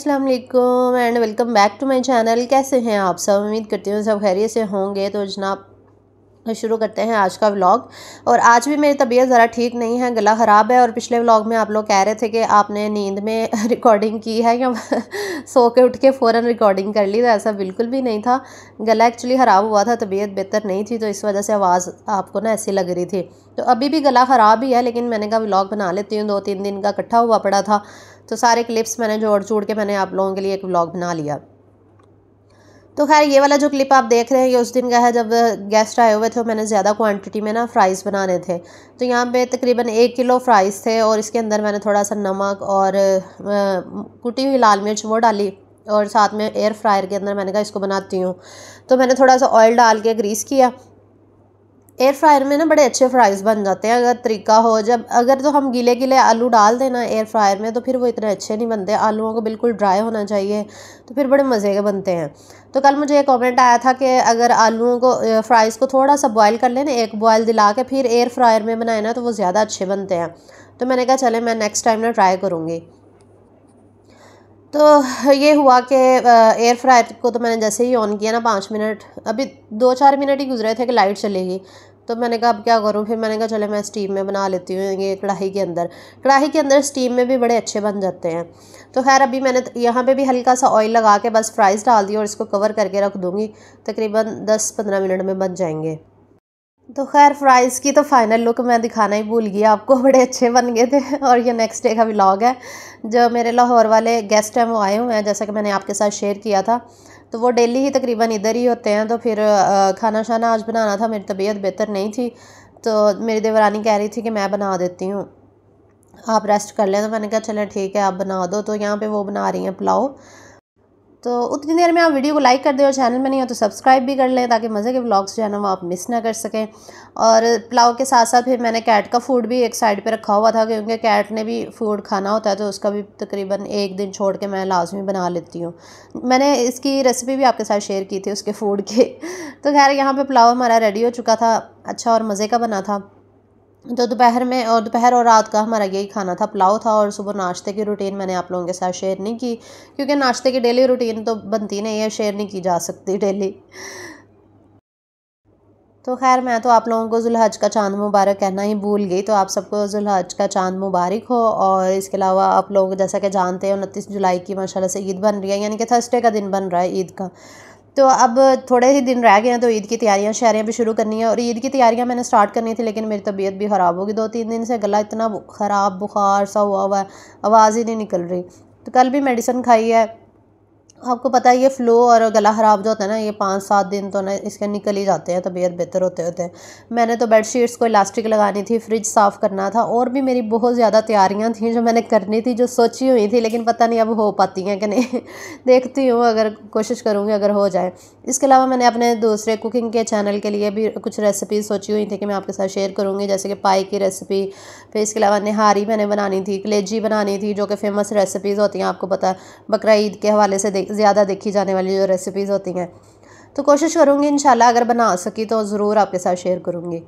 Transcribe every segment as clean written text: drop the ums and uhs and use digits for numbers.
अस्सलाम वालेकुम and welcome back to my channel. कैसे हैं आप सब? उम्मीद करती हूँ सब खैरियत से होंगे। तो जनाब शुरू करते हैं आज का व्लॉग। और आज भी मेरी तबीयत ज़रा ठीक नहीं है, गला ख़राब है। और पिछले व्लॉग में आप लोग कह रहे थे कि आपने नींद में रिकॉर्डिंग की है या सो के उठ के फ़ौरन रिकॉर्डिंग कर ली। तो ऐसा बिल्कुल भी नहीं था। गला एक्चुअली ख़राब हुआ था, तबीयत बेहतर नहीं थी, तो इस वजह से आवाज़ आपको ना ऐसी लग रही थी। तो अभी भी गला ख़राब ही है, लेकिन मैंने कहा व्लॉग बना लेती हूँ। 2-3 दिन का इकट्ठा हुआ पड़ा था, तो सारे क्लिप्स मैंने जोड़ के मैंने आप लोगों के लिए एक व्लॉग बना लिया। तो खैर ये वाला जो क्लिप आप देख रहे हैं ये उस दिन का है जब गेस्ट आए हुए थे। मैंने ज़्यादा क्वांटिटी में ना फ्राइज़ बनाने थे, तो यहाँ पे तकरीबन 1 किलो फ्राइज़ थे। और इसके अंदर मैंने थोड़ा सा नमक और कुटी हुई लाल मिर्च वो डाली, और साथ में एयर फ्रायर के अंदर मैंने कहा इसको बनाती हूँ। तो मैंने थोड़ा सा ऑयल डाल के ग्रीस किया। एयर फ्रायर में ना बड़े अच्छे फ्राइज़ बन जाते हैं अगर तरीका हो। अगर तो हम गीले गीले आलू डाल देना एयर फ्रायर में, तो फिर वो इतने अच्छे नहीं बनते। आलूओं को बिल्कुल ड्राई होना चाहिए, तो फिर बड़े मज़े के बनते हैं। तो कल मुझे एक कमेंट आया था कि अगर आलूओं को फ्राइज़ को थोड़ा सा बॉयल कर लेना, एक बॉयल दिला के फिर एयर फ्रायर में बनाए ना, तो वो ज़्यादा अच्छे बनते हैं। तो मैंने कहा चले मैं नेक्स्ट टाइम ना ट्राई करूँगी। तो ये हुआ कि एयर फ्रायर को तो मैंने जैसे ही ऑन किया ना, 5 मिनट, अभी 2-4 मिनट ही गुजरे थे कि लाइट चलेगी। तो मैंने कहा अब क्या करूँ, फिर मैंने कहा चले मैं स्टीम में बना लेती हूँ। ये कढ़ाई के अंदर स्टीम में भी बड़े अच्छे बन जाते हैं। तो खैर अभी मैंने यहाँ पे भी हल्का सा ऑयल लगा के बस फ्राइज़ डाल दी और इसको कवर करके रख दूँगी। तकरीबन 10-15 मिनट में बन जाएंगे। तो खैर फ्राइज़ की तो फाइनल लुक मैं दिखाना ही भूल गई आपको, बड़े अच्छे बन गए थे। और ये नेक्स्ट डे का व्लॉग है। जो मेरे लाहौर वाले गेस्ट हैं वो आए हुए हैं, जैसा कि मैंने आपके साथ शेयर किया था। तो वो डेली ही तकरीबन इधर ही होते हैं। तो फिर खाना शाना आज बनाना था, मेरी तबीयत बेहतर नहीं थी। तो मेरी देवरानी कह रही थी कि मैं बना देती हूँ, आप रेस्ट कर लें। तो मैंने कहा चलें ठीक है आप बना दो। तो यहाँ पे वो बना रही हैं पुलाव। तो उतनी देर में आप वीडियो को लाइक कर दें, और चैनल में नहीं हो तो सब्सक्राइब भी कर लें, ताकि मज़े के व्लॉग्स जो है ना वो आप मिस ना कर सकें। और पुलाव के साथ साथ फिर मैंने कैट का फूड भी एक साइड पे रखा हुआ था, क्योंकि कैट ने भी फूड खाना होता है। तो उसका भी तकरीबन एक दिन छोड़ के मैं लाजमी बना लेती हूँ। मैंने इसकी रेसिपी भी आपके साथ शेयर की थी उसके फूड के। तो खैर यहाँ पर पुलाव हमारा रेडी हो चुका था, अच्छा और मज़े का बना था। तो दोपहर और रात का हमारा यही खाना था, पुलाव था। और सुबह नाश्ते की रूटीन मैंने आप लोगों के साथ शेयर नहीं की, क्योंकि नाश्ते की डेली रूटीन तो बनती नहीं है, शेयर नहीं की जा सकती डेली। तो खैर मैं तो आप लोगों को जुल्हज का चांद मुबारक कहना ही भूल गई। तो आप सबको जुल्हज का चांद मुबारक हो। और इसके अलावा आप लोग जैसा कि जानते हैं 29 जुलाई की माशाल्लाह से ईद बन रही है, यानी कि थर्सडे का दिन बन रहा है ईद का। तो अब थोड़े ही दिन रह गए हैं, तो ईद की तैयारियां शायरियाँ भी शुरू करनी है। और ईद की तैयारियां मैंने स्टार्ट करनी थी, लेकिन मेरी तबीयत भी ख़राब होगी। 2-3 दिन से गला इतना ख़राब बुखार सा हुआ है, आवाज़ ही नहीं निकल रही। तो कल भी मेडिसिन खाई है। आपको पता है ये फ़्लू और गला ख़राब जो होता है ना, ये 5-7 दिन तो ना इसके निकल ही जाते हैं तबीयत बेहतर होते होते। मैंने तो बेडशीट्स को इलास्टिक लगानी थी, फ्रिज साफ़ करना था, और भी मेरी बहुत ज़्यादा तैयारियां थी जो मैंने करनी थी, जो सोची हुई थी, लेकिन पता नहीं अब हो पाती हैं कि नहीं। देखती हूँ, अगर कोशिश करूँगी अगर हो जाए। इसके अलावा मैंने अपने दूसरे कुकिंग के चैनल के लिए भी कुछ रेसिपीज़ सोची हुई थी कि मैं आपके साथ शेयर करूँगी, जैसे कि पाई की रेसिपी। फिर इसके अलावा निहारी मैंने बनानी थी, कलेजी बनानी थी, जो कि फ़ेमस रेसिपीज़ होती हैं, आपको पता है बकरा ईद के हवाले से ज़्यादा देखी जाने वाली जो रेसिपीज़ होती हैं। तो कोशिश करूँगी इंशाल्लाह, अगर बना सकी तो ज़रूर आपके साथ शेयर करूँगी।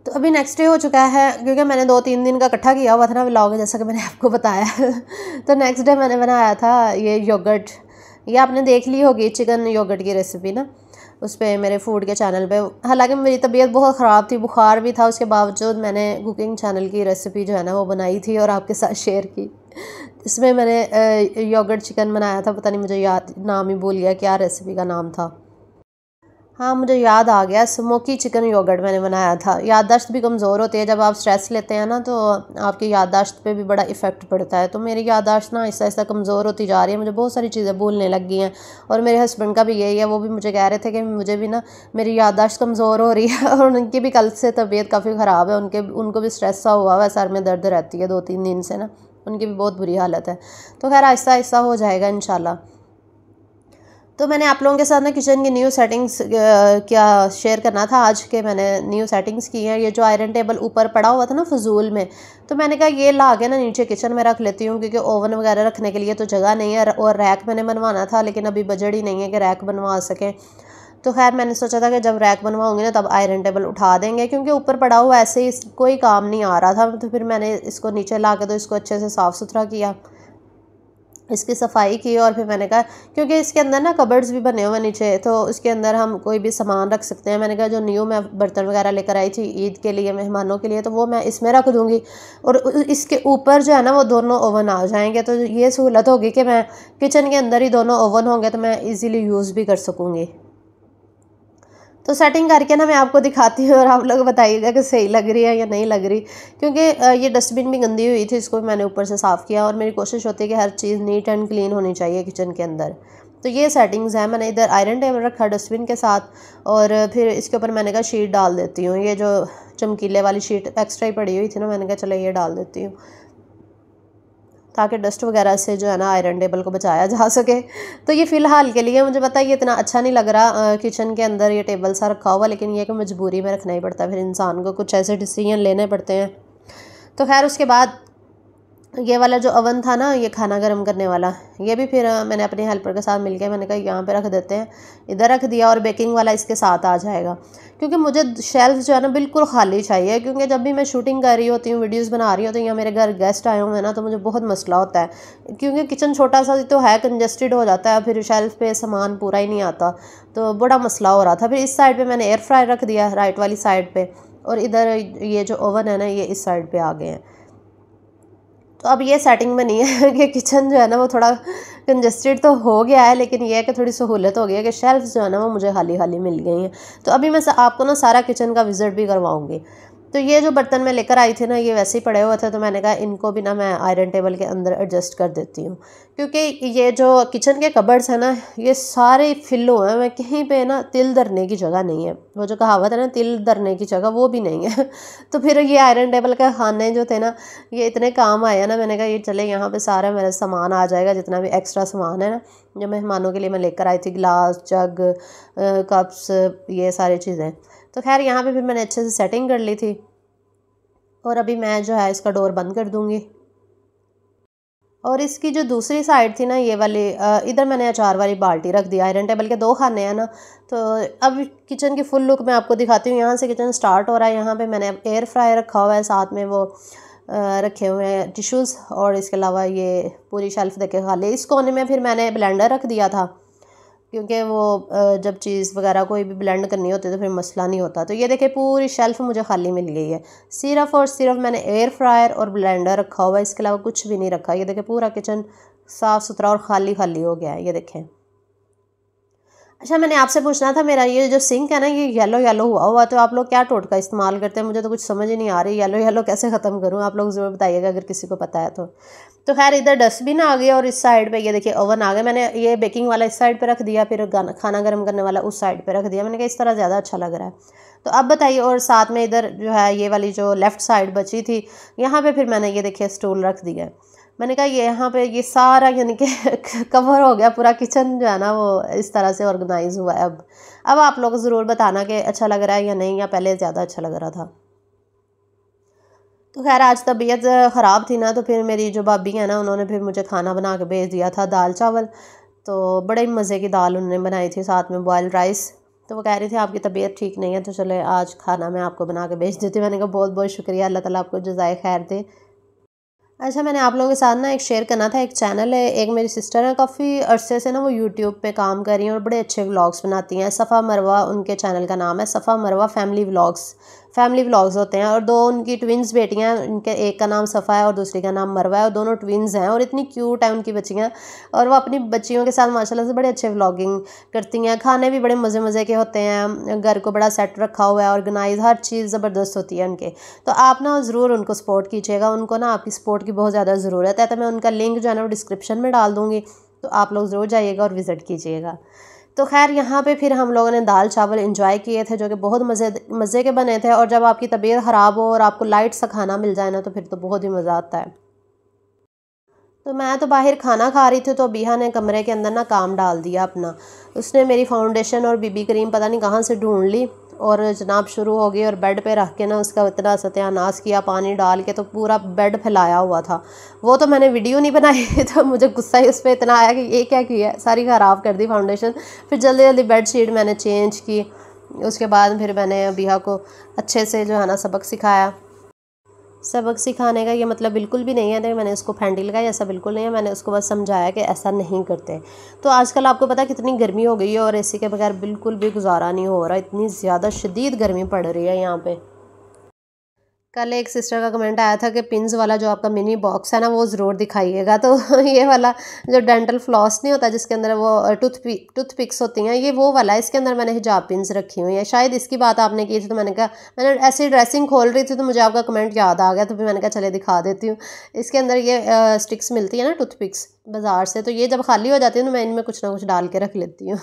तो अभी नेक्स्ट डे हो चुका है, क्योंकि मैंने 2-3 दिन का इकट्ठा किया हुआ था ना व्लॉग, जैसा कि मैंने आपको बताया। तो नेक्स्ट डे मैंने बनाया था ये योगर्ट। ये आपने देख ली होगी चिकन योगर्ट की रेसिपी ना, उस पर मेरे फूड के चैनल पे। हालांकि मेरी तबीयत बहुत ख़राब थी, बुखार भी था, उसके बावजूद मैंने कुकिंग चैनल की रेसिपी जो है ना वो बनाई थी और आपके साथ शेयर की। इसमें मैंने योगर्ट चिकन बनाया था, पता नहीं मुझे याद नाम ही भूल गया क्या रेसिपी का नाम था। हाँ मुझे याद आ गया, स्मोकी चिकन योगर्ट मैंने बनाया था। याददाश्त भी कमज़ोर होती है जब आप स्ट्रेस लेते हैं ना, तो आपकी याददाश्त पे भी बड़ा इफ़ेक्ट पड़ता है। तो मेरी याददाश्त ना आहिस्ता आहिस्ता कमज़ोर होती जा रही है, मुझे बहुत सारी चीज़ें भूलने लग गई हैं। और मेरे हस्बैंड का भी यही है, वो भी मुझे कह रहे थे कि मुझे भी ना मेरी याददाश्त कमज़ोर हो रही है। और उनकी भी कल से तबीयत काफ़ी ख़राब है, उनको भी स्ट्रेस सा हुआ है, सर में दर्द रहती है 2-3 दिन से ना, उनकी भी बहुत बुरी हालत है। तो खैर आहिस्ता आहिस्ता हो जाएगा इंशाल्लाह। तो मैंने आप लोगों के साथ ना किचन की न्यू सेटिंग्स क्या शेयर करना था आज के, मैंने न्यू सेटिंग्स की हैं। ये जो आयरन टेबल ऊपर पड़ा हुआ था ना फजूल में, तो मैंने कहा ये ला के ना नीचे किचन में रख लेती हूँ, क्योंकि ओवन वगैरह रखने के लिए तो जगह नहीं है। और रैक मैंने बनवाना था, लेकिन अभी बजट ही नहीं है कि रैक बनवा सकें। तो खैर मैंने सोचा था कि जब रैक बनवाऊंगी ना तब आयरन टेबल उठा देंगे, क्योंकि ऊपर पड़ा हुआ ऐसे ही कोई काम नहीं आ रहा था। तो फिर मैंने इसको नीचे ला के तो इसको अच्छे से साफ़ सुथरा किया। इसकी सफाई की और फिर मैंने कहा क्योंकि इसके अंदर ना कबर्ड्स भी बने हुए नीचे, तो उसके अंदर हम कोई भी सामान रख सकते हैं। मैंने कहा जो न्यू मैं बर्तन वगैरह लेकर आई थी ईद के लिए मेहमानों के लिए, तो वो मैं इसमें रख दूँगी और इसके ऊपर जो है ना वो दोनों ओवन आ जाएंगे, तो ये सहूलत होगी कि मैं किचन के अंदर ही दोनों ओवन होंगे तो मैं ईज़िली यूज़ भी कर सकूँगी। तो सेटिंग करके ना मैं आपको दिखाती हूँ और आप लोग बताइएगा कि सही लग रही है या नहीं लग रही, क्योंकि ये डस्टबिन भी गंदी हुई थी, इसको भी मैंने ऊपर से साफ़ किया और मेरी कोशिश होती है कि हर चीज़ नीट एंड क्लीन होनी चाहिए किचन के अंदर। तो ये सेटिंग्स हैं। मैंने इधर आयरन टेबल रखा डस्टबिन के साथ और फिर इसके ऊपर मैंने कहा शीट डाल देती हूँ, ये जो चमकीले वाली शीट एक्स्ट्रा ही पड़ी हुई थी ना, मैंने कहा चलो ये डाल देती हूँ ताकि डस्ट वगैरह से जो है ना आयरन टेबल को बचाया जा सके। तो ये फ़िलहाल के लिए मुझे पता है ये इतना अच्छा नहीं लग रहा किचन के अंदर ये टेबल सा रखा हुआ, लेकिन ये कि मजबूरी में रखना ही पड़ता है, फिर इंसान को कुछ ऐसे डिसीजन लेने पड़ते हैं। तो खैर उसके बाद ये वाला जो अवन था ना, ये खाना गर्म करने वाला, ये भी फिर मैंने अपने हेल्पर के साथ मिलके मैंने कहा यहाँ पे रख देते हैं, इधर रख दिया और बेकिंग वाला इसके साथ आ जाएगा, क्योंकि मुझे शेल्फ जो है ना बिल्कुल खाली चाहिए, क्योंकि जब भी मैं शूटिंग कर रही होती हूँ वीडियोस बना रही होती हूँ या मेरे घर गेस्ट आए हुए हैं ना, तो मुझे बहुत मसला होता है, क्योंकि किचन छोटा सा तो है, कंजस्टेड हो जाता है, फिर शेल्फ पे सामान पूरा ही नहीं आता, तो बड़ा मसला हो रहा था। फिर इस साइड पर मैंने एयर फ्रायर रख दिया राइट वाली साइड पर, और इधर ये जो ओवन है ना ये इस साइड पर आ गए हैं। तो अब ये सेटिंग बनी है कि किचन जो है ना वो थोड़ा कंजस्टेड तो हो गया है, लेकिन ये है कि थोड़ी सहूलत हो गई है कि शेल्फ जो है ना वो मुझे खाली खाली मिल गई हैं। तो अभी मैं आपको ना सारा किचन का विज़िट भी करवाऊँगी। तो ये जो बर्तन मैं लेकर आई थी ना ये वैसे ही पड़े हुए थे, तो मैंने कहा इनको भी ना मैं आयरन टेबल के अंदर एडजस्ट कर देती हूँ, क्योंकि ये जो किचन के कबर्ड्स हैं ना ये सारे फिल हुए हैं, मैं कहीं पे ना तिल धरने की जगह नहीं है, वो जो कहावत है ना तिल धरने की जगह वो भी नहीं है। तो फिर ये आयरन टेबल के खाने जो थे ना ये इतने काम आए ना, मैंने कहा ये चले यहाँ पे सारा मेरा सामान आ जाएगा, जितना भी एक्स्ट्रा सामान है ना जो मेहमानों के लिए मैं लेकर आई थी, गिलास जग कप्स ये सारी चीज़ें। तो खैर यहाँ पे फिर मैंने अच्छे से सेटिंग कर ली थी और अभी मैं जो है इसका डोर बंद कर दूँगी। और इसकी जो दूसरी साइड थी ना ये वाली, इधर मैंने अचार वाली बाल्टी रख दी। आयरन टेबल के 2 खाने हैं ना, तो अब किचन की फुल लुक मैं आपको दिखाती हूँ। यहाँ से किचन स्टार्ट हो रहा है, यहाँ पे मैंने एयर फ्रायर रखा हुआ है, साथ में वो रखे हुए हैं टिश्यूज़, और इसके अलावा ये पूरी शेल्फ देखे खाली। इस कोने में फिर मैंने ब्लेंडर रख दिया था, क्योंकि वो जब चीज़ वगैरह कोई भी ब्लेंड करनी होती है तो फिर मसला नहीं होता। तो ये देखिए पूरी शेल्फ मुझे खाली मिल गई है। सिर्फ और सिर्फ मैंने एयर फ्रायर और ब्लेंडर रखा हुआ है, इसके अलावा कुछ भी नहीं रखा। ये देखिए पूरा किचन साफ़ सुथरा और खाली खाली हो गया है, ये देखें। अच्छा मैंने आपसे पूछना था, मेरा ये जो सिंक है ना ये येलो येलो हुआ तो आप लोग क्या टोटका इस्तेमाल करते हैं? मुझे तो कुछ समझ ही नहीं आ रही, येलो येलो कैसे ख़त्म करूँ? आप लोग ज़रूर बताइएगा अगर किसी को पता है तो। तो खैर इधर डस्टबिन आ गया और इस साइड पे ये देखिए ओवन आ गया। मैंने ये बेकिंग वाला इस साइड पे रख दिया, फिर खाना गर्म करने वाला उस साइड पे रख दिया। मैंने कहा इस तरह ज़्यादा अच्छा लग रहा है। तो अब बताइए, और साथ में इधर जो है ये वाली जो लेफ़्ट साइड बची थी, यहाँ पे फिर मैंने ये देखिए स्टूल रख दिया है। मैंने कहा ये यहाँ पे ये सारा यानी कि कवर हो गया पूरा किचन जो है ना वो इस तरह से ऑर्गेनाइज हुआ है। अब आप लोग ज़रूर बताना कि अच्छा लग रहा है या नहीं, या पहले ज़्यादा अच्छा लग रहा था। तो खैर आज तबीयत ख़राब थी ना, तो फिर मेरी जो भाभी है ना उन्होंने फिर मुझे खाना बना के भेज दिया था, दाल चावल। तो बड़े मज़े की दाल उन्होंने बनाई थी, साथ में बॉयल्ड राइस। तो वो कह रही थी आपकी तबीयत ठीक नहीं है तो चले आज खाना मैं आपको बना के भेज देती हूँ। मैंने कहा बहुत बहुत शुक्रिया, अल्लाह ताला आपको जज़ाए खैर दे। अच्छा मैंने आप लोगों के साथ ना एक शेयर करना था, एक चैनल है, एक मेरी सिस्टर है, काफ़ी अरसे से ना वो यूट्यूब पे काम कर रही हैं और बड़े अच्छे व्लॉग्स बनाती हैं। सफ़ा मरवा उनके चैनल का नाम है, सफ़ा मरवा फैमिली व्लॉग्स होते हैं। और 2 उनकी ट्विंस बेटियां हैं, उनके एक का नाम सफ़ा है और दूसरी का नाम मरवा है, और दोनों ट्विंस हैं और इतनी क्यूट है उनकी बच्चियाँ। और वो अपनी बच्चियों के साथ माशाल्लाह से बड़े अच्छे व्लॉगिंग करती हैं। खाने भी बड़े मज़े मज़े के होते हैं, घर को बड़ा सेट रखा हुआ है, ऑर्गेनाइज, हर चीज़ ज़बरदस्त होती है उनके। तो आप ना ज़रूर उनको सपोर्ट कीजिएगा, उनको ना आपकी सपोर्ट की बहुत ज़्यादा ज़रूरत है। तो मैं उनका लिंक जो है ना वो डिस्क्रिप्शन में डाल दूँगी, तो आप लोग ज़रूर जाइएगा और विज़िट कीजिएगा। तो खैर यहाँ पे फिर हम लोगों ने दाल चावल एंजॉय किए थे, जो कि बहुत मज़े के बने थे। और जब आपकी तबीयत ख़राब हो और आपको लाइट सा खाना मिल जाए ना तो फिर तो बहुत ही मज़ा आता है। तो मैं तो बाहर खाना खा रही थी, तो बिहा ने कमरे के अंदर ना काम डाल दिया अपना। उसने मेरी फाउंडेशन और बीबी क्रीम पता नहीं कहाँ से ढूंढ ली और जनाब शुरू हो गई, और बेड पे रख के ना उसका इतना सत्यानाश किया पानी डाल के, तो पूरा बेड फैलाया हुआ था। वो तो मैंने वीडियो नहीं बनाई तो मुझे गुस्सा ही उस पर इतना आया कि ये क्या किया है, सारी ख़राब कर दी फाउंडेशन। फिर जल्दी जल्दी बेड शीट मैंने चेंज की। उसके बाद फिर मैंने बिहा को अच्छे से जो है ना सबक सिखाया। सबक सिखाने का ये मतलब बिल्कुल भी नहीं है कि मैंने इसको फेंडी लगाई, ऐसा बिल्कुल नहीं है। मैंने उसको बस समझाया कि ऐसा नहीं करते। तो आजकल आपको पता है कितनी गर्मी हो गई है और एसी के बगैर बिल्कुल भी गुजारा नहीं हो रहा, इतनी ज़्यादा शदीद गर्मी पड़ रही है यहाँ पे। कल एक सिस्टर का कमेंट आया था कि पिंस वाला जो आपका मिनी बॉक्स है ना वो ज़रूर दिखाइएगा। तो ये वाला जो डेंटल फ्लॉस नहीं होता जिसके अंदर वो टूथ पिक्स होती हैं, ये वो वाला है। इसके अंदर मैंने हिजाब पिंस रखी हुई है। शायद इसकी बात आपने की थी तो मैंने कहा, मैंने ऐसी ड्रेसिंग खोल रही थी तो मुझे आपका कमेंट याद आ गया, तो फिर मैंने कहा चले दिखा देती हूँ। इसके अंदर ये स्टिक्स मिलती है ना टूथ पिक्स बाज़ार से, तो ये जब खाली हो जाती है तो मैं इनमें कुछ ना कुछ डाल के रख लेती हूँ।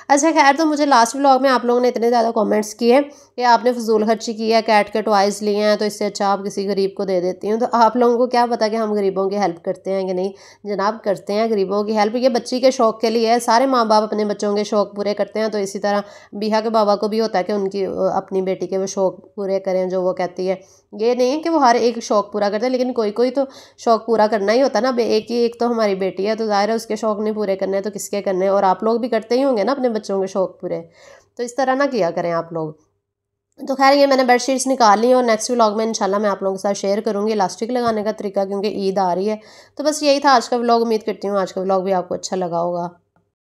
अच्छा खैर, तो मुझे लास्ट व्लॉग में आप लोगों ने इतने ज़्यादा कमेंट्स किए कि आपने फजूल खर्ची की है, कैट के टॉयज़ लिए हैं, तो इससे अच्छा आप किसी गरीब को दे देती हूँ। तो आप लोगों को क्या पता कि हम गरीबों की हेल्प करते हैं कि नहीं। जनाब करते हैं गरीबों की हेल्प, ये बच्ची के शौक़ के लिए है। सारे माँ बाप अपने बच्चों के शौक़ पूरे करते हैं, तो इसी तरह बिहा के बाबा को भी होता है कि उनकी अपनी बेटी के वो शौक़ पूरे करें जो वो कहती है। ये नहीं है कि वो हर एक शौक़ पूरा करते हैं, लेकिन कोई कोई तो शौक़ पूरा करना ही होता है ना। एक तो हमारी बेटी है, तो ज़ाहिर है उसके शौक़ नहीं पूरे करने तो किसके करने। और आप लोग भी करते ही होंगे ना अपने बच्चों के शौक़ पूरे। तो इस तरह ना किया करें आप लोग। तो खैर, ये मैंने बेडशीट्स निकाल ली और नेक्स्ट व्लॉग में इंशाल्लाह मैं आप लोगों के साथ शेयर करूँगी इलास्टिक लगाने का तरीका, क्योंकि ईद आ रही है। तो बस यही था आज का व्लॉग। उम्मीद करती हूँ आज का व्लॉग भी आपको अच्छा लगा होगा।